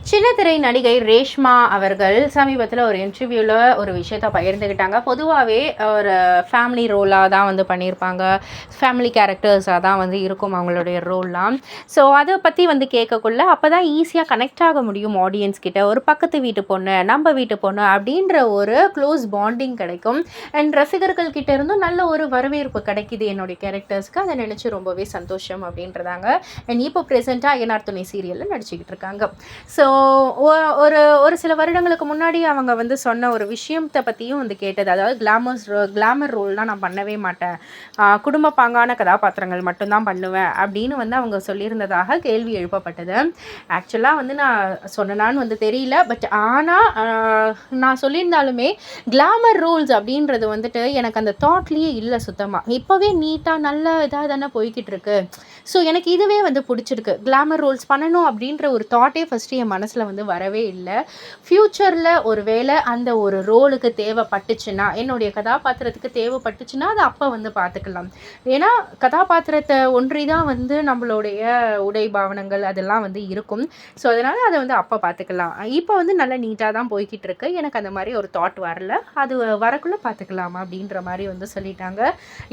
சின்னத்திரை நடிகை ரேஷ்மா அவர்கள் சமீபத்தில் ஒரு இன்டர்வியூவில் ஒரு விஷயத்த பகிர்ந்துக்கிட்டாங்க. பொதுவாகவே ஒரு ஃபேமிலி ரோலாக தான் வந்து பண்ணியிருப்பாங்க. ஃபேமிலி கேரக்டர்ஸாக தான் வந்து இருக்கும் அவங்களுடைய ரோல்லாம். ஸோ அதை பற்றி வந்து கேட்கக்குள்ள அப்போ தான் ஈஸியாக கனெக்ட் ஆக முடியும் ஆடியன்ஸ் கிட்ட. ஒரு பக்கத்து வீட்டு பொண்ணு, நம்ம வீட்டு பொண்ணு அப்படின்ற ஒரு க்ளோஸ் பாண்டிங் கிடைக்கும். அண்ட் ரசிகர்கள் கிட்ட இருந்தும் நல்ல ஒரு வரவேற்பு கிடைக்கிது என்னுடைய கேரக்டர்ஸ்க்கு. அதை நினச்சி ரொம்பவே சந்தோஷம் அப்படின்றதாங்க. அண்ட் இப்போ ப்ரெசென்ட்டாக ஐயனார் துணை சீரியலில் நடிச்சுக்கிட்டு இருக்காங்க. ஸோ ஒரு ஒரு சில வருடங்களுக்கு முன்னாடி அவங்க வந்து சொன்ன ஒரு விஷயத்தை பற்றியும் வந்து கேட்டது. அதாவது கிளாமர் ரோல்லாம் நான் பண்ணவே மாட்டேன், குடும்ப பாங்கான கதாபாத்திரங்கள் மட்டும்தான் பண்ணுவேன் அப்படின்னு வந்து அவங்க சொல்லியிருந்ததாக கேள்வி எழுப்பப்பட்டது. ஆக்சுவலாக வந்து நான் சொன்னேனான்னு வந்து தெரியல. பட் ஆனால் நான் சொல்லியிருந்தாலுமே கிளாமர் ரோல்ஸ் அப்படின்றது வந்துட்டு எனக்கு அந்த தாட்லேயே இல்லை சுத்தமாக. இப்போவே நீட்டாக நல்ல இதாக தானே போய்கிட்டு இருக்கு. ஸோ எனக்கு இதுவே வந்து பிடிச்சிருக்கு. கிளாமர் ரோல்ஸ் பண்ணணும் அப்படின்ற ஒரு தாட்டே ஃபஸ்ட்டு என் மனசில் வந்து வரவே இல்லை. ஃப்யூச்சரில் ஒரு வேளை அந்த ஒரு ரோலுக்கு தேவைப்பட்டுச்சுன்னா, என்னுடைய கதாபாத்திரத்துக்கு தேவைப்பட்டுச்சுன்னா அதை அப்போ வந்து பார்த்துக்கலாம். ஏன்னா கதாபாத்திரத்தை ஒன்றி தான் வந்து நம்மளுடைய உடை பாவனங்கள் அதெல்லாம் வந்து இருக்கும். ஸோ அதனால் அதை வந்து அப்போ பார்த்துக்கலாம். இப்போ வந்து நல்லா நீட்டாக தான் போய்கிட்டு இருக்கு. எனக்கு அந்த மாதிரி ஒரு தாட் வரல. அது வரக்குள்ளே பார்த்துக்கலாமா அப்படின்ற மாதிரி வந்து சொல்லிட்டாங்க.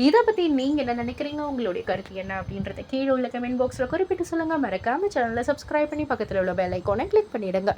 இதை பற்றி நீங்கள் என்ன நினைக்கிறீங்க? உங்களுடைய கருத்து என்ன அப்படின்றத கீழே உள்ள கமெண்ட் பாக்ஸில் குறிப்பிட்டு சொல்லுங்கள். மறக்காமல் சேனலை சப்ஸ்கிரைப் பண்ணி பக்கத்தில் உள்ள பெல் ஐக்கானை கிளிக் பண்ணிவிடுங்க.